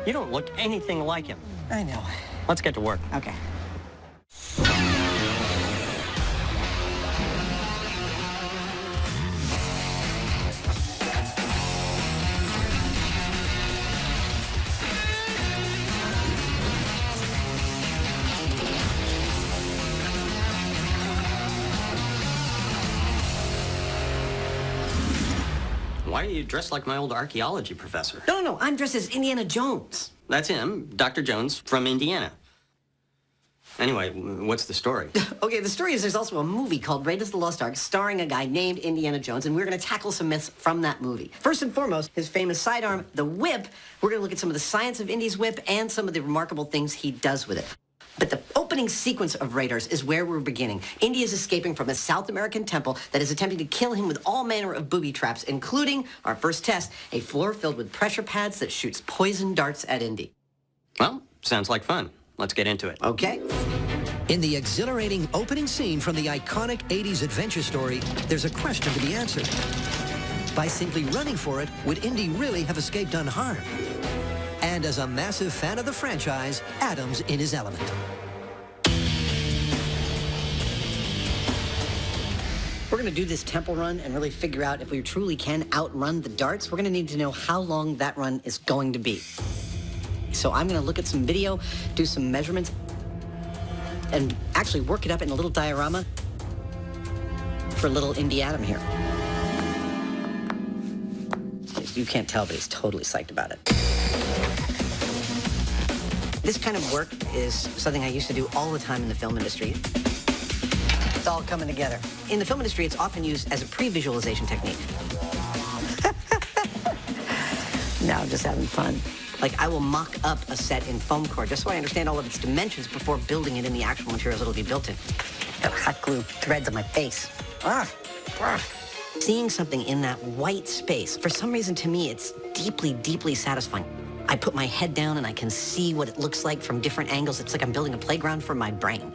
You don't look anything like him. I know. Let's get to work. Okay. Why are you dressed like my old archaeology professor? No, I'm dressed as Indiana Jones. That's him, Dr. Jones from Indiana. Anyway, what's the story? Okay, the story is there's also a movie called Raiders of the Lost Ark starring a guy named Indiana Jones, and we're going to tackle some myths from that movie. First and foremost, his famous sidearm, the whip. We're going to look at some of the science of Indy's whip and some of the remarkable things he does with it. But the opening sequence of Raiders is where we're beginning. Indy is escaping from a South American temple that is attempting to kill him with all manner of booby traps, including, our first test, a floor filled with pressure pads that shoots poison darts at Indy. Well, sounds like fun. Let's get into it. Okay. In the exhilarating opening scene from the iconic 80s adventure story, there's a question to be answered. By simply running for it, would Indy really have escaped unharmed? And as a massive fan of the franchise, Adam's in his element. We're going to do this temple run and really figure out if we truly can outrun the darts. We're going to need to know how long that run is going to be. So I'm going to look at some video, do some measurements, and actually work it up in a little diorama for little Indy Adam here. You can't tell, but he's totally psyched about it. This kind of work is something I used to do all the time in the film industry. It's all coming together. In the film industry, it's often used as a pre-visualization technique. Now I'm just having fun. Like, I will mock up a set in foam core just so I understand all of its dimensions before building it in the actual materials it'll be built in. Got hot glue threads on my face. Seeing something in that white space, for some reason to me, it's deeply, deeply satisfying. I put my head down and I can see what it looks like from different angles. It's like I'm building a playground for my brain.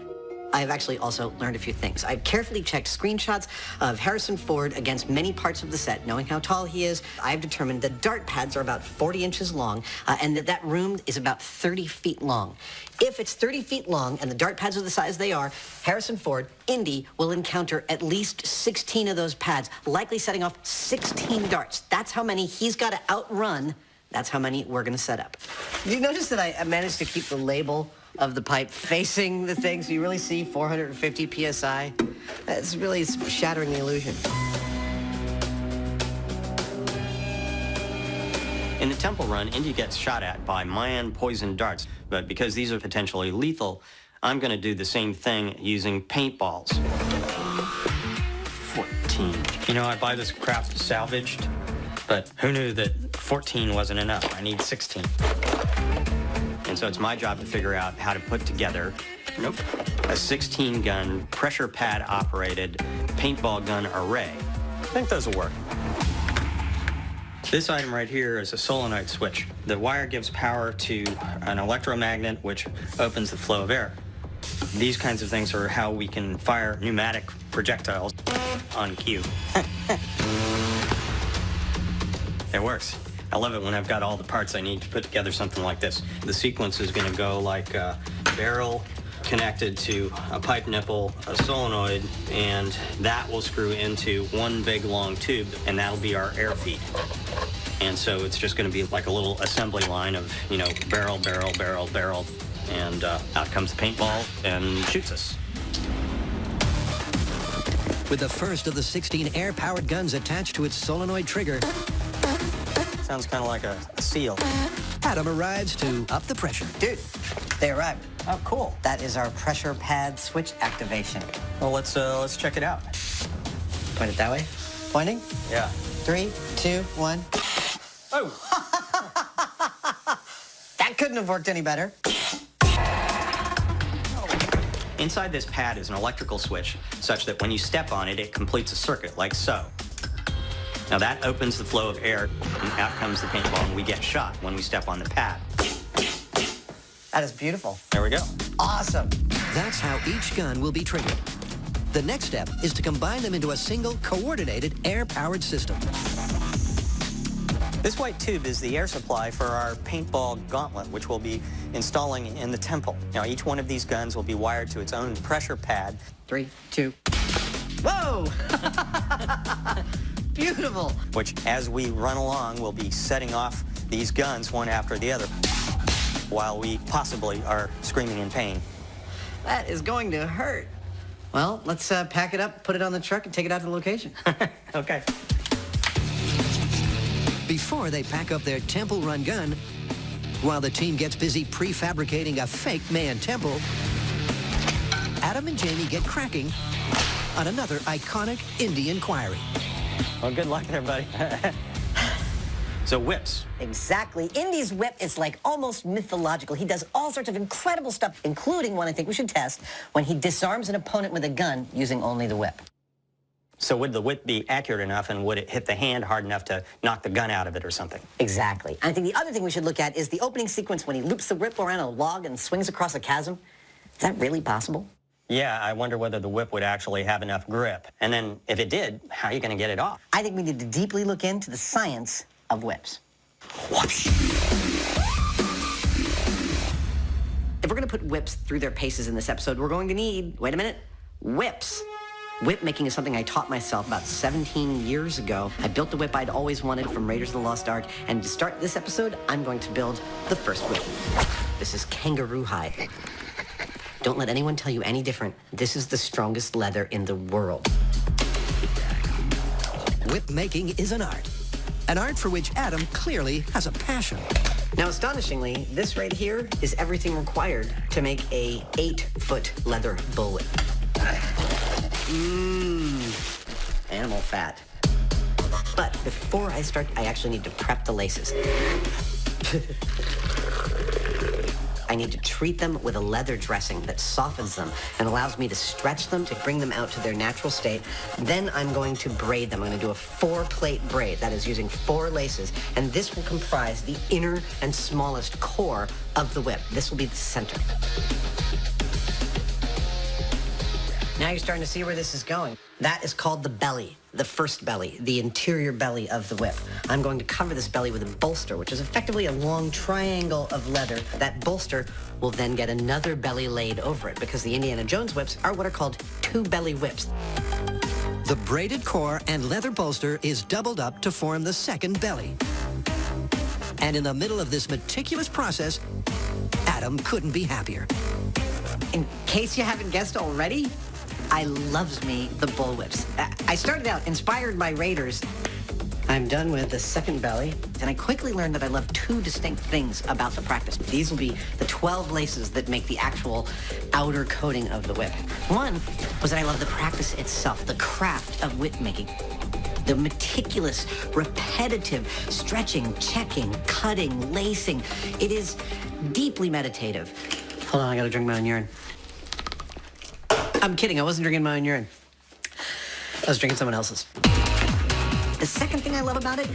I've actually also learned a few things. I've carefully checked screenshots of Harrison Ford against many parts of the set. Knowing how tall he is, I've determined the dart pads are about 40 inches long and that room is about 30 feet long. If it's 30 feet long and the dart pads are the size they are, Harrison Ford, Indy, will encounter at least 16 of those pads, likely setting off 16 darts. That's how many he's got to outrun. That's how many we're going to set up. You notice that I managed to keep the label of the pipe facing the thing, so you really see 450 PSI. That's really shattering the illusion. In the temple run, Indy gets shot at by Mayan poison darts, but because these are potentially lethal, I'm going to do the same thing using paintballs. 14. You know, I buy this crap salvaged, but who knew that 14 wasn't enough? I need 16. And so it's my job to figure out how to put together a 16-gun, pressure pad-operated paintball gun array. I think those will work. This item right here is a solenoid switch. The wire gives power to an electromagnet, which opens the flow of air. These kinds of things are how we can fire pneumatic projectiles on cue. It works. I love it when I've got all the parts I need to put together something like this. The sequence is going to go like a barrel connected to a pipe nipple, a solenoid, and that will screw into one big long tube, and that'll be our air feed. And so it's just going to be like a little assembly line of, you know, barrel, barrel, barrel, barrel, and out comes the paintball and shoots us. With the first of the 16 air-powered guns attached to its solenoid trigger, Sounds kind of like a seal. Adam arrives to up the pressure. Dude, they arrived. Oh, cool. That is our pressure pad switch activation. Well, let's check it out. Point it that way. Pointing? Yeah. 3, 2, 1. Oh! That couldn't have worked any better. Inside this pad is an electrical switch such that when you step on it, it completes a circuit like so. Now that opens the flow of air, and out comes the paintball, and we get shot when we step on the pad. That is beautiful. There we go. Awesome. That's how each gun will be triggered. The next step is to combine them into a single coordinated air-powered system. This white tube is the air supply for our paintball gauntlet, which we'll be installing in the temple. Now, each one of these guns will be wired to its own pressure pad. 3, 2. Whoa! Beautiful. Which, as we run along, we'll be setting off these guns one after the other while we possibly are screaming in pain. That is going to hurt. Well, let's pack it up, put it on the truck, and take it out to the location. Okay. Before they pack up their Temple Run gun, while the team gets busy prefabricating a fake man temple, Adam and Jamie get cracking on another iconic Indy inquiry. Well, good luck there, buddy. So whips. Exactly. Indy's whip is like almost mythological. He does all sorts of incredible stuff, including one I think we should test, when he disarms an opponent with a gun using only the whip. So would the whip be accurate enough, and would it hit the hand hard enough to knock the gun out of it or something? Exactly. I think the other thing we should look at is the opening sequence when he loops the whip around a log and swings across a chasm. Is that really possible? Yeah, I wonder whether the whip would actually have enough grip. And then, if it did, how are you going to get it off? I think we need to deeply look into the science of whips. Whoosh. If we're going to put whips through their paces in this episode, we're going to need, wait a minute, whips. Whip making is something I taught myself about 17 years ago. I built the whip I'd always wanted from Raiders of the Lost Ark, and to start this episode, I'm going to build the first whip. This is kangaroo hide. Don't let anyone tell you any different. This is the strongest leather in the world. Whip making is an art for which Adam clearly has a passion. Now, astonishingly, this right here is everything required to make a 8-foot leather bullwhip. Animal fat. But before I start, I actually need to prep the laces. I need to treat them with a leather dressing that softens them and allows me to stretch them to bring them out to their natural state. Then I'm going to braid them. I'm going to do a 4-plate braid, that is using 4 laces, and this will comprise the inner and smallest core of the whip. This will be the center. Now you're starting to see where this is going. That is called the belly, the first belly, the interior belly of the whip. I'm going to cover this belly with a bolster, which is effectively a long triangle of leather. That bolster will then get another belly laid over it, because the Indiana Jones whips are what are called 2-belly whips. The braided core and leather bolster is doubled up to form the second belly. And in the middle of this meticulous process, Adam couldn't be happier. In case you haven't guessed already, I loves me the bullwhips. I started out inspired by Raiders. I'm done with the second belly, and I quickly learned that I love 2 distinct things about the practice. These will be the 12 laces that make the actual outer coating of the whip. One was that I love the practice itself, the craft of whip making. The meticulous, repetitive stretching, checking, cutting, lacing. It is deeply meditative. Hold on, I gotta drink my own urine. I'm kidding, I wasn't drinking my own urine. I was drinking someone else's. The second thing I love about it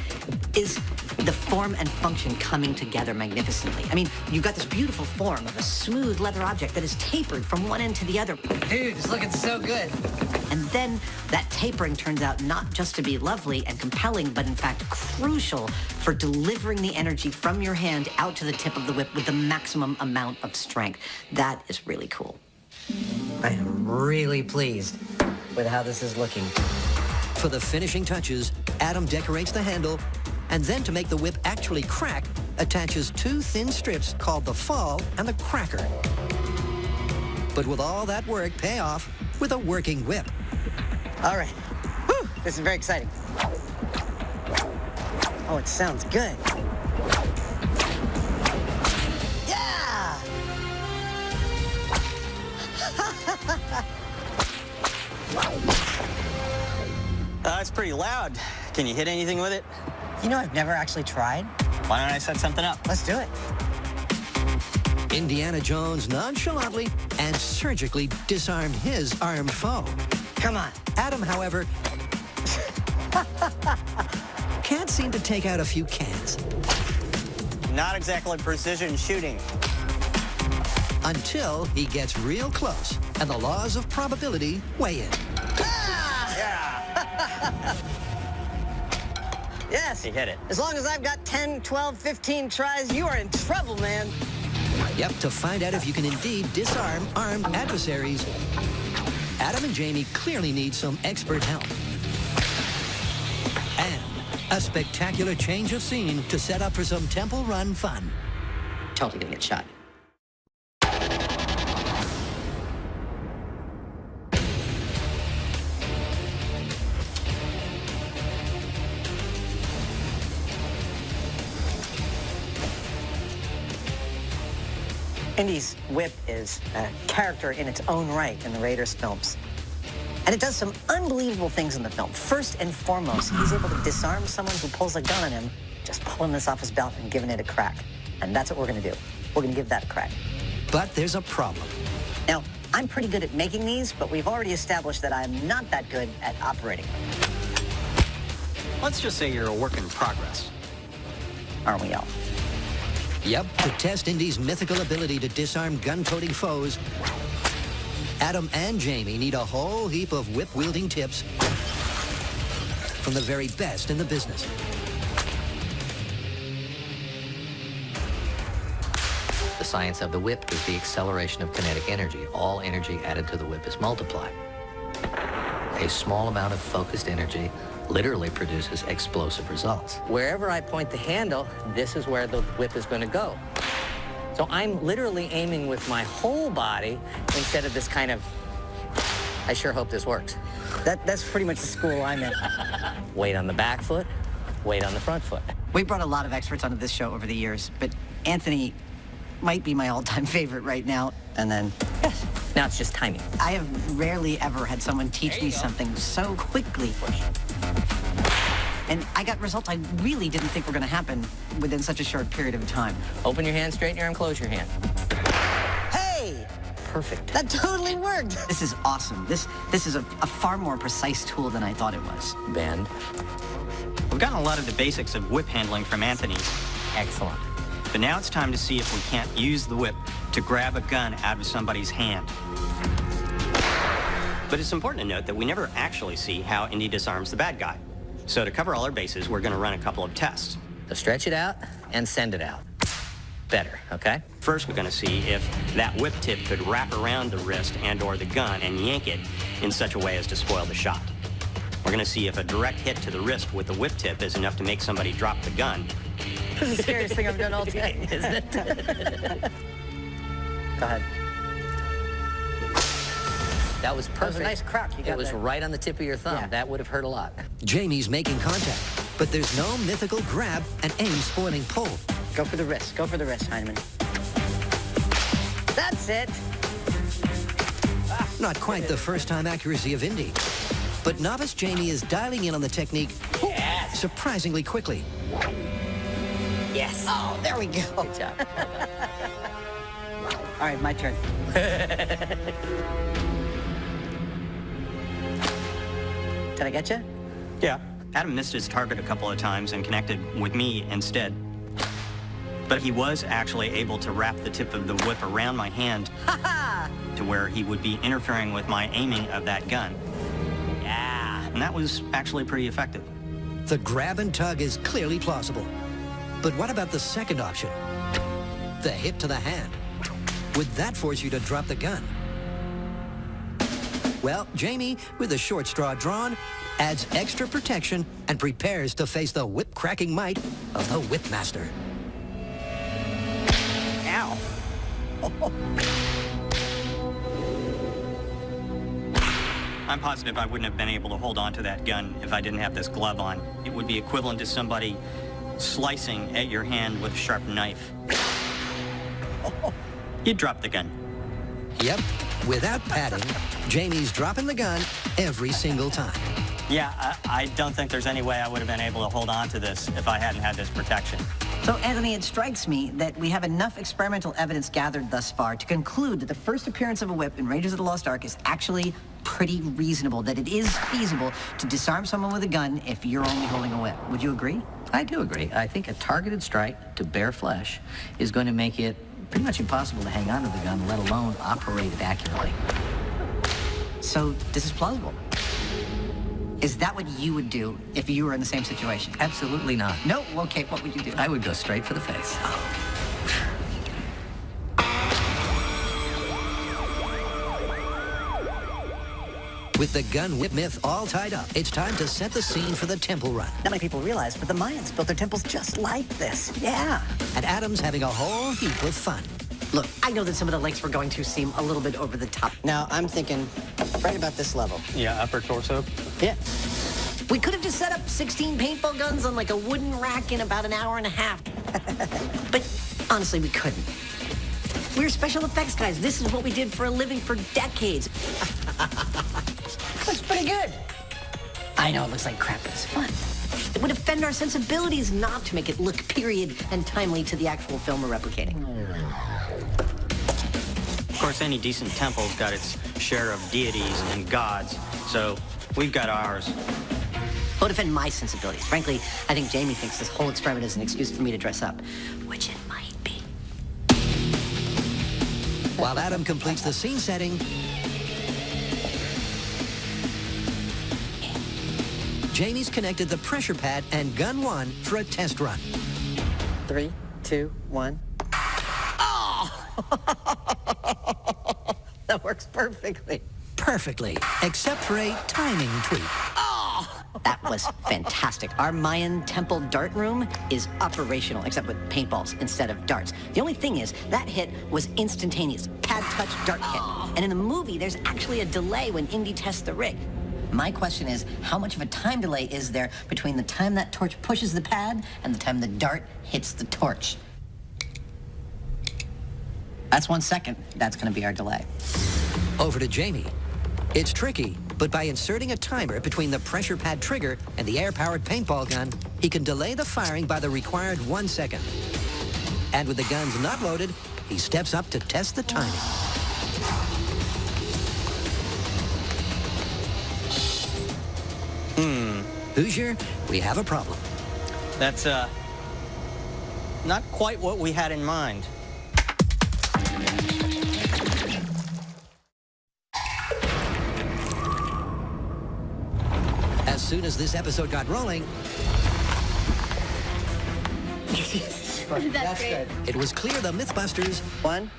is the form and function coming together magnificently. I mean, you've got this beautiful form of a smooth leather object that is tapered from one end to the other. Dude, it's looking so good. And then that tapering turns out not just to be lovely and compelling, but in fact crucial for delivering the energy from your hand out to the tip of the whip with the maximum amount of strength. That is really cool. I am really pleased with how this is looking. For the finishing touches, Adam decorates the handle, and then to make the whip actually crack, attaches 2 thin strips called the fall and the cracker. But with all that work, pay off with a working whip. All right. Whew, this is very exciting. Oh, it sounds good. Yeah! It's pretty loud. Can you hit anything with it? You know, I've never actually tried. Why don't I set something up? Let's do it. Indiana Jones nonchalantly and surgically disarmed his armed foe. Come on. Adam, however, can't seem to take out a few cans. Not exactly precision shooting. Until he gets real close and the laws of probability weigh in. Yes. He hit it. As long as I've got 10, 12, 15 tries, you are in trouble, man. Yep, to find out if you can indeed disarm armed adversaries, Adam and Jamie clearly need some expert help. And a spectacular change of scene to set up for some Temple Run fun. Totally gonna get shot. Indy's whip is a character in its own right in the Raiders films. And it does some unbelievable things in the film. First and foremost, he's able to disarm someone who pulls a gun on him, just pulling this off his belt and giving it a crack. And that's what we're gonna do. We're gonna give that a crack. But there's a problem. Now, I'm pretty good at making these, but we've already established that I'm not that good at operating them. Let's just say you're a work in progress. Aren't we all? Yep, to test Indy's mythical ability to disarm gun-toting foes, Adam and Jamie need a whole heap of whip-wielding tips from the very best in the business. The science of the whip is the acceleration of kinetic energy. All energy added to the whip is multiplied. A small amount of focused energy literally produces explosive results. Wherever I point the handle, this is where the whip is going to go. So I'm literally aiming with my whole body instead of this kind of, I sure hope this works. That's pretty much the school I'm in. Weight on the back foot, weight on the front foot. We brought a lot of experts onto this show over the years, but Anthony might be my all-time favorite right now. And then, Yes. Now it's just timing. I have rarely ever had someone teach me something so quickly. And I got results I really didn't think were going to happen within such a short period of time. Open your hand, straighten your arm, close your hand. Hey! Perfect. That totally worked! This is awesome. This is a far more precise tool than I thought it was. Bend. We've gotten a lot of the basics of whip handling from Anthony, Excellent. but now it's time to see if we can't use the whip to grab a gun out of somebody's hand. But it's important to note that we never actually see how Indy disarms the bad guy. So to cover all our bases, we're going to run a couple of tests. So stretch it out and send it out. Better, okay? First, we're going to see if that whip tip could wrap around the wrist and or the gun and yank it in such a way as to spoil the shot. We're going to see if a direct hit to the wrist with the whip tip is enough to make somebody drop the gun. This is the scariest thing I've done all day. Isn't it? Go ahead. That was perfect. That was a nice crack you got It was there. right on the tip of your thumb. Yeah. That would have hurt a lot. Jamie's making contact, but there's no mythical grab and aim-spoiling pull. Go for the wrist. Go for the wrist, Heinemann. That's it. Not quite the first-time accuracy of Indy, but novice Jamie is dialing in on the technique surprisingly quickly. Yes. Oh, there we go. Good job. All right, my turn. Did I get you? Yeah. Adam missed his target a couple of times and connected with me instead. But he was actually able to wrap the tip of the whip around my hand to where he would be interfering with my aiming of that gun. Yeah. And that was actually pretty effective. The grab and tug is clearly plausible. But what about the second option? The hit to the hand. Would that force you to drop the gun? Well, Jamie, with the short straw drawn, adds extra protection and prepares to face the whip-cracking might of the Whipmaster. Ow. I'm positive I wouldn't have been able to hold on to that gun if I didn't have this glove on. It would be equivalent to somebody slicing at your hand with a sharp knife. You'd drop the gun. Yep, without padding, Jamie's dropping the gun every single time. Yeah, I don't think there's any way I would have been able to hold on to this if I hadn't had this protection. So, Anthony, it strikes me that we have enough experimental evidence gathered thus far to conclude that the first appearance of a whip in Raiders of the Lost Ark is actually pretty reasonable, that it is feasible to disarm someone with a gun if you're only holding a whip. Would you agree? I do agree. I think a targeted strike to bare flesh is going to make it pretty much impossible to hang on to the gun, let alone operate it accurately. So, this is plausible. Is that what you would do if you were in the same situation? Absolutely not. No? Okay, what would you do? I would go straight for the face. With the gun whip myth all tied up, it's time to set the scene for the temple run. Not many people realize, but the Mayans built their temples just like this. Yeah. And Adam's having a whole heap of fun. Look, I know that some of the lengths we're going to seem a little bit over the top. Now, I'm thinking right about this level. Yeah, upper torso. Yeah. We could have just set up 16 paintball guns on like a wooden rack in about an hour and a half. But honestly, we couldn't. We're special effects guys. This is what we did for a living for decades. Looks pretty good. I know it looks like crap, but it's fun. It would offend our sensibilities not to make it look period and timely to the actual film we're replicating. Of course, any decent temple's got its share of deities and gods, so we've got ours. It would offend my sensibilities. Frankly, I think Jamie thinks this whole experiment is an excuse for me to dress up, which it might be. While Adam completes the scene setting, Jamie's connected the pressure pad and gun 1 for a test run. 3, 2, 1. Oh! That works perfectly. Perfectly, except for a timing tweak. That was fantastic. Our Mayan temple dart room is operational, except with paintballs instead of darts. The only thing is, that hit was instantaneous. Pad touch, dart hit. And in the movie, there's actually a delay when Indy tests the rig. My question is, how much of a time delay is there between the time that torch pushes the pad and the time the dart hits the torch? That's 1 second. That's going to be our delay. Over to Jamie. It's tricky, but by inserting a timer between the pressure pad trigger and the air-powered paintball gun, he can delay the firing by the required 1 second. And with the guns not loaded, he steps up to test the timing. Hoosier, we have a problem. That's, not quite what we had in mind. As soon as this episode got rolling, That's great. it was clear the MythBusters 1.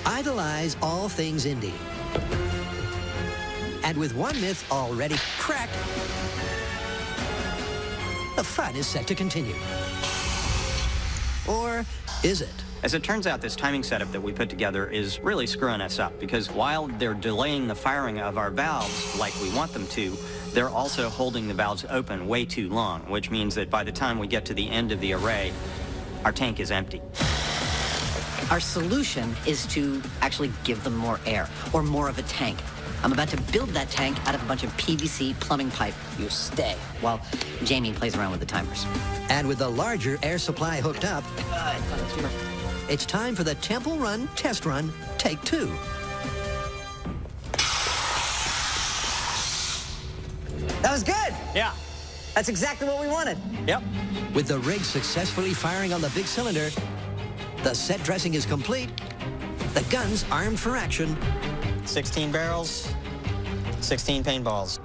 idolize all things indie. And with one myth already cracked, the fun is set to continue. Or is it? As it turns out, this timing setup that we put together is really screwing us up, because while they're delaying the firing of our valves like we want them to, they're also holding the valves open way too long, which means that by the time we get to the end of the array, our tank is empty. Our solution is to actually give them more air, or more of a tank. I'm about to build that tank out of a bunch of PVC plumbing pipe. You stay while Jamie plays around with the timers. And with the larger air supply hooked up, it's time for the Temple Run test run, take 2. That was good. Yeah. That's exactly what we wanted. Yep. With the rig successfully firing on the big cylinder, the set dressing is complete, the gun's armed for action, 16 barrels, 16 paintballs.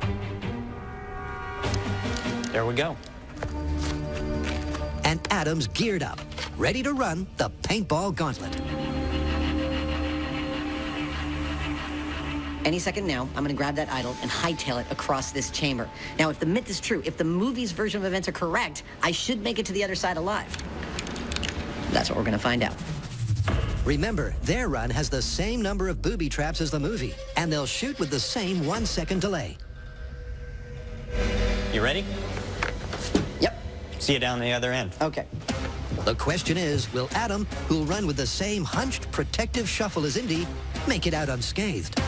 There we go. and Adam's geared up, ready to run the paintball gauntlet. Any second now, I'm going to grab that idol and hightail it across this chamber. Now, if the myth is true, if the movie's version of events are correct, I should make it to the other side alive. That's what we're going to find out. Remember, their run has the same number of booby traps as the movie, and they'll shoot with the same 1-second delay. You ready? Yep. See you down the other end. Okay. The question is, will Adam, who'll run with the same hunched, protective shuffle as Indy, make it out unscathed?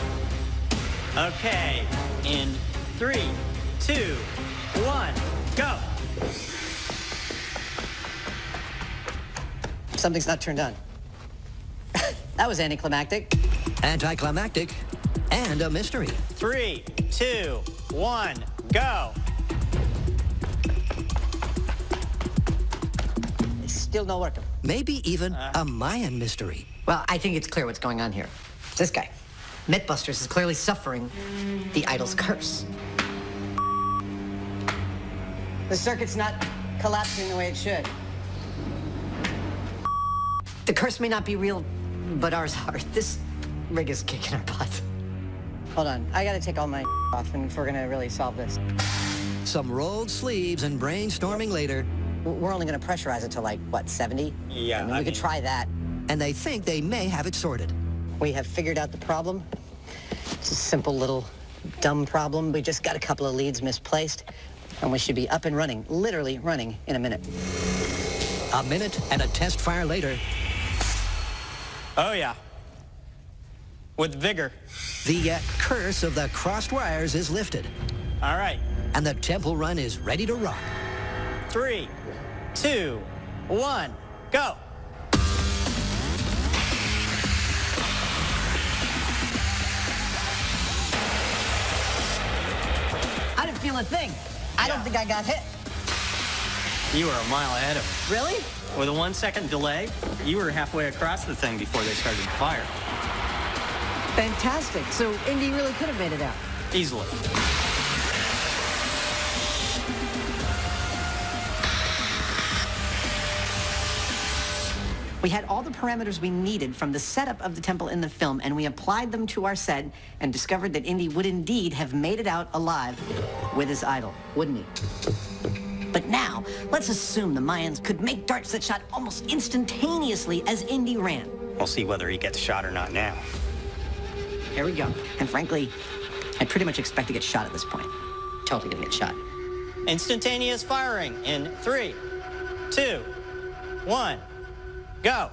Okay, in 3, 2, 1, go. Something's not turned on. That was anticlimactic. Anticlimactic and a mystery. 3, 2, 1, go. It's still not working. Maybe even a Mayan mystery. Well, I think it's clear what's going on here. It's this guy. MythBusters is clearly suffering the idol's curse. The circuit's not collapsing the way it should. The curse may not be real, but ours are. This rig is kicking our butt. Hold on, I gotta take all my off if we're gonna really solve this. Some rolled sleeves and brainstorming later, We're only gonna pressurize it to like, what, 70? Yeah, I mean, I we could mean- try that. and they think they may have it sorted. We have figured out the problem. It's a simple little dumb problem. We just got a couple of leads misplaced, and we should be up and running, literally running in a minute. A minute and a test fire later, Oh, yeah. With vigor. the curse of the crossed wires is lifted, All right. and the temple run is ready to rock. 3, 2, 1, go. I didn't feel a thing. I don't think I got hit. You were a mile ahead of me. Really? With a 1 second delay, you were halfway across the thing before they started to fire. Fantastic. So Indy really could have made it out. Easily. We had all the parameters we needed from the setup of the temple in the film, and we applied them to our set and discovered that Indy would indeed have made it out alive with his idol, wouldn't he? But now, let's assume the Mayans could make darts that shot almost instantaneously as Indy ran. We'll see whether he gets shot or not now. Here we go. And frankly, I pretty much expect to get shot at this point. Totally gonna get shot. Instantaneous firing in 3, 2, 1, go.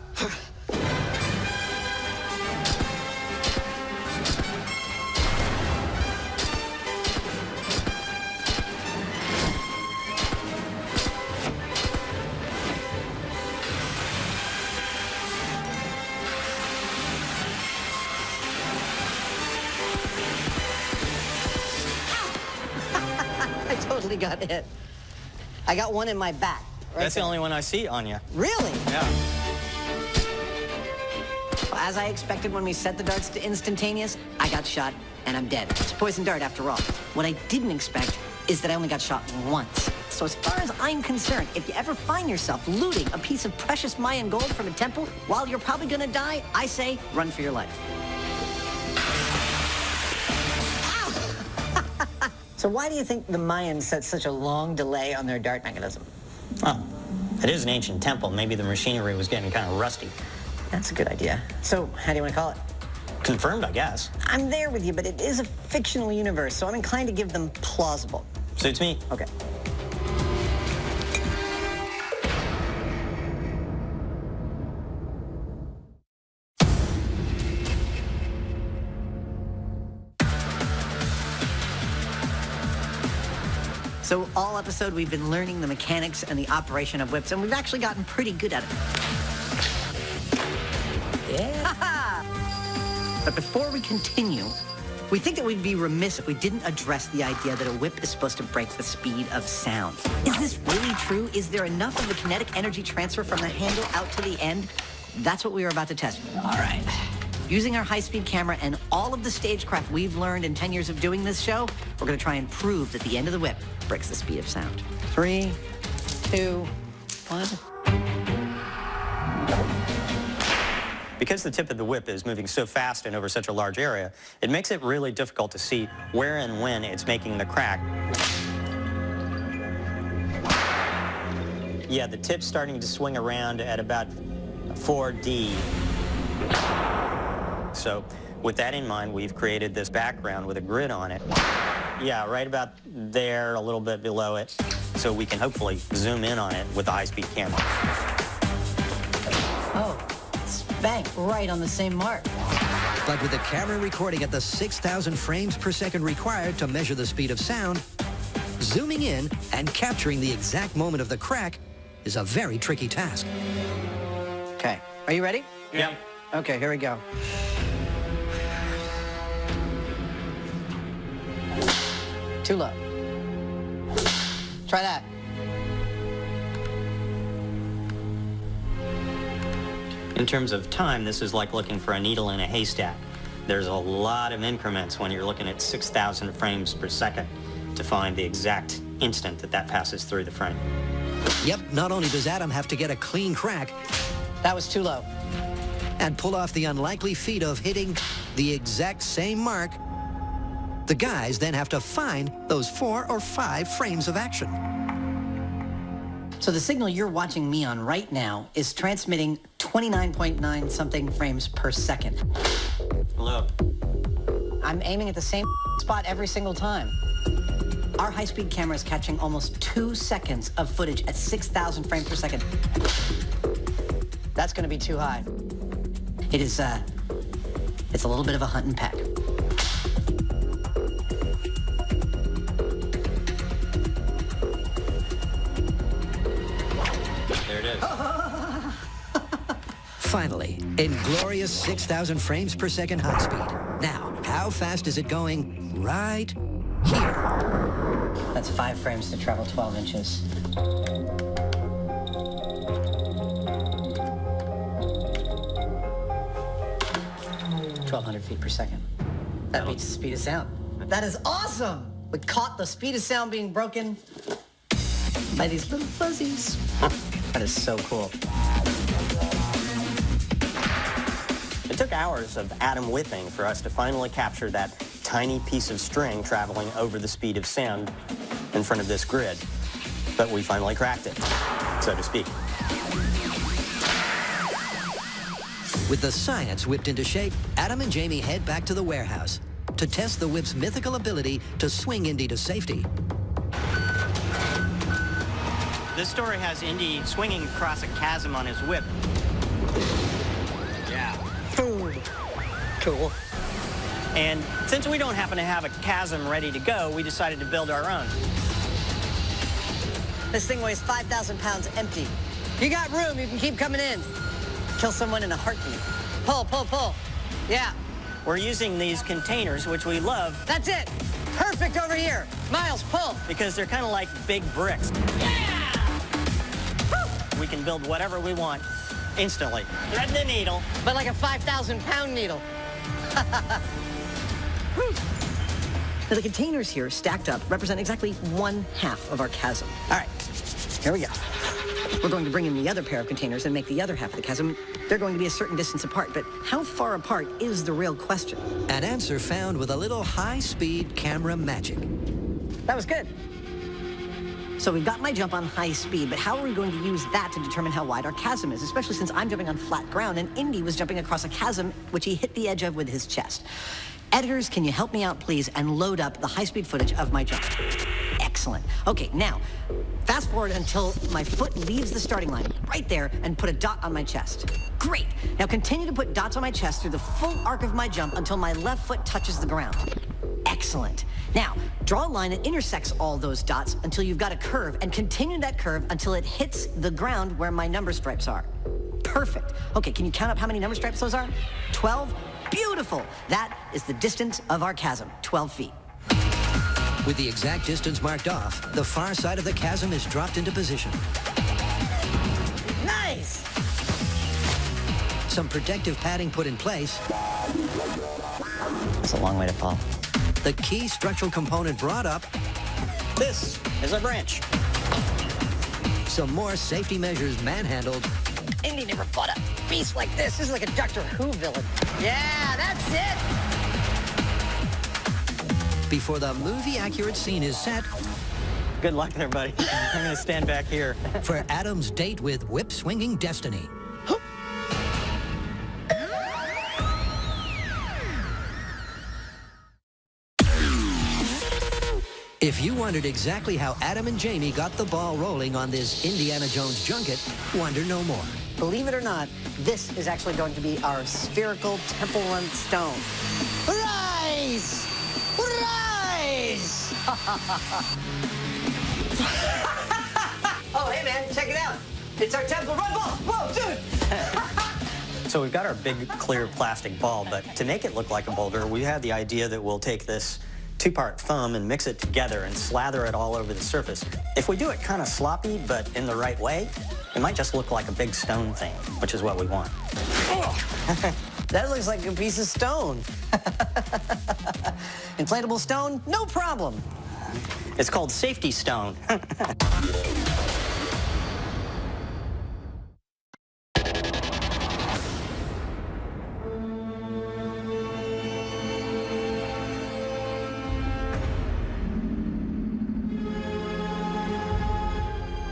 I totally got hit. I got one in my back. Right That's the there. only one I see on you. Really? Yeah. As I expected when we set the darts to instantaneous, I got shot and I'm dead. It's a poison dart after all. What I didn't expect is that I only got shot once. So as far as I'm concerned, if you ever find yourself looting a piece of precious Mayan gold from a temple while you're probably gonna die, I say run for your life. Ow! So why do you think the Mayans set such a long delay on their dart mechanism? Well, it is an ancient temple. Maybe the machinery was getting kind of rusty. That's a good idea. So how do you want to call it? Confirmed, I guess. I'm there with you, but it is a fictional universe, so I'm inclined to give them plausible. Suits me. Okay. So all episode, we've been learning the mechanics and the operation of whips, and we've actually gotten pretty good at it. Yeah. But before we continue, we think that we'd be remiss if we didn't address the idea that a whip is supposed to break the speed of sound. Is this really true? Is there enough of the kinetic energy transfer from the handle out to the end? That's what we are about to test. All right. Using our high-speed camera and all of the stagecraft we've learned in 10 years of doing this show, we're going to try and prove that the end of the whip breaks the speed of sound. 3, 2, 1. Because the tip of the whip is moving so fast and over such a large area, it makes it really difficult to see where and when it's making the crack. Yeah, the tip's starting to swing around at about 4D. So with that in mind, we've created this background with a grid on it. Yeah, right about there, a little bit below it, so we can hopefully zoom in on it with the high-speed camera. Oh, bang, right on the same mark. But with the camera recording at the 6,000 frames per second required to measure the speed of sound, zooming in and capturing the exact moment of the crack is a very tricky task. Okay, are you ready? Yeah. Okay, here we go. Too low. Try that. In terms of time, this is like looking for a needle in a haystack. There's a lot of increments when you're looking at 6,000 frames per second to find the exact instant that passes through the frame. Yep, not only does Adam have to get a clean crack That was too low. and pull off the unlikely feat of hitting the exact same mark, the guys then have to find those 4 or 5 frames of action. So the signal you're watching me on right now is transmitting 29.9 something frames per second. Hello. I'm aiming at the same spot every single time. Our high-speed camera is catching almost 2 seconds of footage at 6,000 frames per second. That's gonna be too high. It is, it's a little bit of a hunt and peck. There it is. Finally, in glorious 6,000 frames per second high speed. Now, how fast is it going right here? That's 5 frames to travel 12 inches. 1,200 feet per second. That beats the speed of sound. That is awesome! We caught the speed of sound being broken by these little fuzzies. That is so cool. It took hours of atom whipping for us to finally capture that tiny piece of string traveling over the speed of sound in front of this grid. But we finally cracked it, so to speak. With the science whipped into shape, Adam and Jamie head back to the warehouse to test the whip's mythical ability to swing Indy to safety. This story has Indy swinging across a chasm on his whip. Yeah. Boom. Cool. And since we don't happen to have a chasm ready to go, we decided to build our own. This thing weighs 5,000 pounds empty. You got room, you can keep coming in. Kill someone in a heartbeat. Pull, pull, pull. Yeah, We're using these containers, which we love, that's it. Perfect over here. Miles, pull. because they're kind of like big bricks. We can build whatever we want instantly. Thread the needle. But like a 5,000 pound needle. Now the containers here stacked up represent exactly 1/2 of our chasm. All right, here we go. We're going to bring in the other pair of containers and make the other half of the chasm. They're going to be a certain distance apart, but how far apart is the real question? An answer found with a little high-speed camera magic. That was good. So we've got my jump on high speed, but how are we going to use that to determine how wide our chasm is, especially since I'm jumping on flat ground and Indy was jumping across a chasm which he hit the edge of with his chest? Editors, can you help me out, please, and load up the high-speed footage of my jump? Excellent. Okay, now, fast forward until my foot leaves the starting line, right there, and put a dot on my chest. Great. Now continue to put dots on my chest through the full arc of my jump until my left foot touches the ground. Excellent. Now, draw a line that intersects all those dots until you've got a curve, and continue that curve until it hits the ground where my number stripes are. Perfect. Okay, can you count up how many number stripes those are? 12? Beautiful. That is the distance of our chasm, 12 feet. With the exact distance marked off, the far side of the chasm is dropped into position. Nice! Some protective padding put in place. That's a long way to fall. The key structural component brought up. This is a branch. Some more safety measures manhandled. Indy never fought a beast like this. This is like a Doctor Who villain. Yeah, that's it! Before the movie-accurate scene is set Good luck there, buddy. I'm going to stand back here. for Adam's date with whip-swinging destiny. If you wondered exactly how Adam and Jamie got the ball rolling on this Indiana Jones junket, wonder no more. Believe it or not, this is actually going to be our spherical Temple Run stone. Rise! Rise! Oh, hey, man, check it out. It's our Temple Run ball. Whoa, dude! So we've got our big clear plastic ball, but to make it look like a boulder, we had the idea that we'll take this 2-part foam and mix it together and slather it all over the surface. If we do it kind of sloppy, but in the right way, it might just look like a big stone thing, which is what we want. That looks like a piece of stone. Inflatable stone? No problem. It's called safety stone.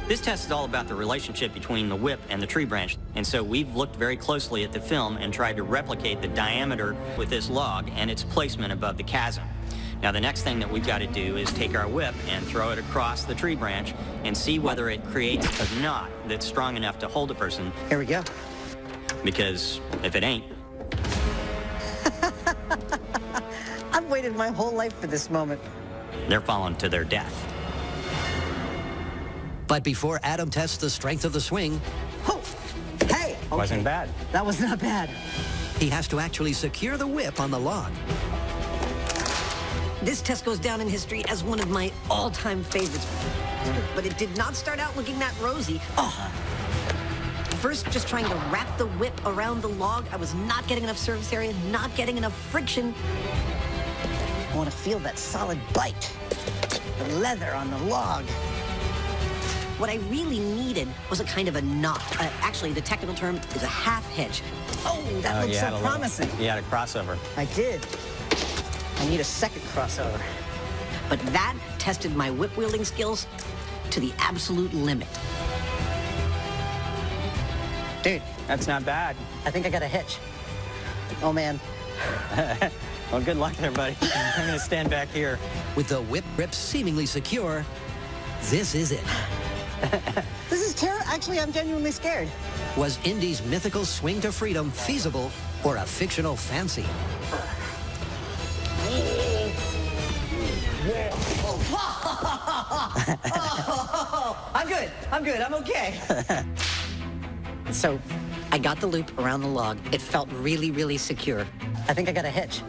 This test is all about the relationship between the whip and the tree branch. And so we've looked very closely at the film and tried to replicate the diameter with this log and its placement above the chasm. Now the next thing that we've got to do is take our whip and throw it across the tree branch and see whether it creates a knot that's strong enough to hold a person. Here we go. Because if it ain't, I've waited my whole life for this moment. they're falling to their death. But before Adam tests the strength of the swing, Oh, hey! Okay. Wasn't bad. That was not bad. he has to actually secure the whip on the log. This test goes down in history as one of my all-time favorites. But it did not start out looking that rosy. Oh. First, just trying to wrap the whip around the log, I was not getting enough surface area, not getting enough friction. I want to feel that solid bite. The leather on the log. What I really needed was a kind of a knot. Actually, the technical term is a half hitch. Oh, that looks so promising. You had a crossover. I did. I need a second crossover. But that tested my whip wielding skills to the absolute limit. Dude, That's not bad. I think I got a hitch. Oh, man. Well, good luck there, buddy. I'm going to stand back here. With the whip grip seemingly secure, this is it. This is terrible. Actually, I'm genuinely scared. Was Indy's mythical swing to freedom feasible or a fictional fancy? I'm good. I'm good. I'm okay. So, I got the loop around the log. It felt really, really secure. I think I got a hitch.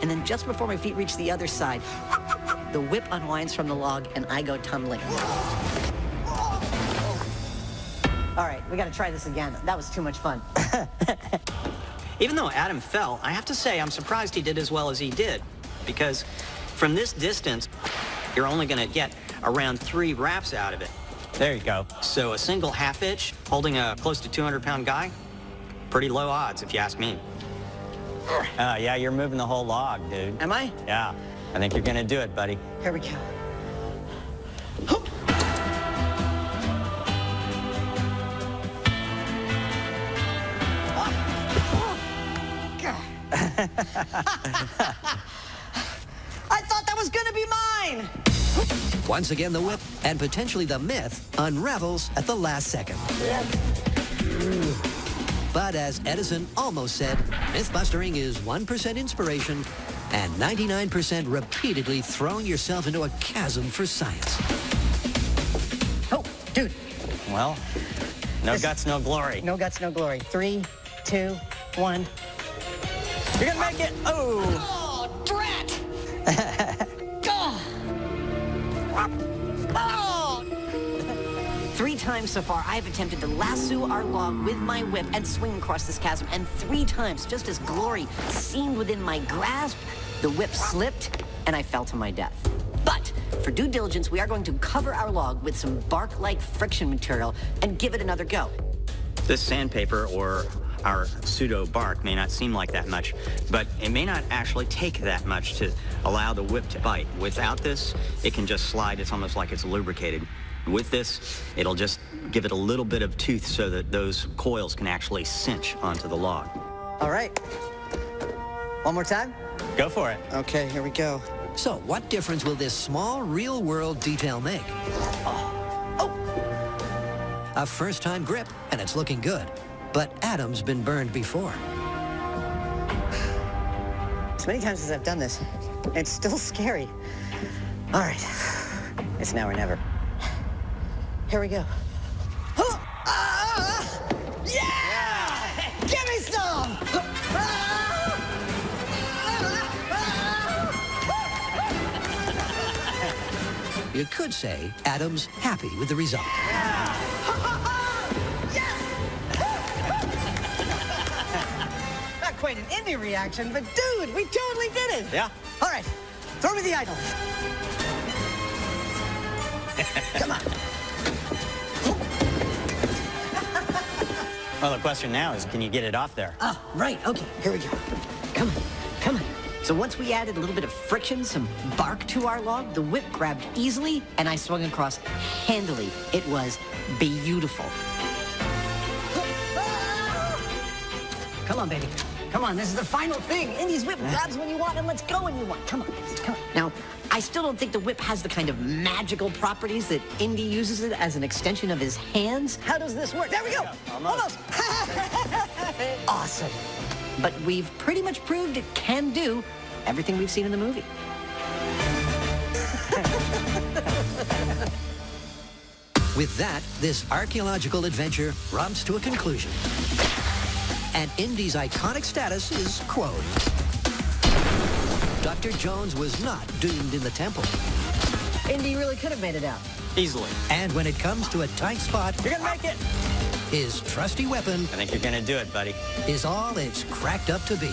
And then just before my feet reach the other side, the whip unwinds from the log and I go tumbling. All right, we got to try this again. That was too much fun. Even though Adam fell, I have to say I'm surprised he did as well as he did. Because from this distance, you're only going to get around 3 wraps out of it. There you go. So a single half hitch holding a close to 200-pound guy, pretty low odds if you ask me. Yeah, you're moving the whole log, dude. Am I? Yeah, I think you're going to do it, buddy. Here we go. I thought that was gonna be mine! Once again, the whip and potentially the myth unravels at the last second. But as Edison almost said, myth-bustering is 1% inspiration and 99% repeatedly throwing yourself into a chasm for science. Oh, dude. Well, no guts, no glory. No guts, no glory. 3, 2, 1. You're gonna make it. Oh! Oh, drat! Oh! 3 times so far, I've attempted to lasso our log with my whip and swing across this chasm. And 3 times, just as glory seemed within my grasp, the whip slipped and I fell to my death. But for due diligence, we are going to cover our log with some bark-like friction material and give it another go. This sandpaper or our pseudo bark may not seem like that much, but it may not actually take that much to allow the whip to bite. Without this, it can just slide. It's almost like it's lubricated. With this, it'll just give it a little bit of tooth so that those coils can actually cinch onto the log. All right. One more time? Go for it. Okay, here we go. So what difference will this small real-world detail make? A first-time grip, and it's looking good. But Adam's been burned before. As many times as I've done this, it's still scary. All right, it's now or never. Here we go. Yeah! Give me some! You could say Adam's happy with the result. Not quite an indie reaction, but dude, we totally did it! Yeah. All right, throw me the idol. Come on. Well, the question now is, can you get it off there? Oh, right. Okay, here we go. Come on, come on. So once we added a little bit of friction, some bark to our log, the whip grabbed easily, and I swung across handily. It was beautiful. Come on, baby. Come on, this is the final thing. Indy's whip grabs when you want and lets go when you want. Come on, come on. Now, I still don't think the whip has the kind of magical properties that Indy uses it as an extension of his hands. How does this work? There we go. Almost. Awesome. But we've pretty much proved it can do everything we've seen in the movie. With that, this archaeological adventure rumps to a conclusion. And Indy's iconic status is quoted. Dr. Jones was not doomed in the temple. Indy really could have made it out. Easily. And when it comes to a tight spot, You're gonna make it. his trusty weapon I think you're gonna do it, buddy. is all it's cracked up to be.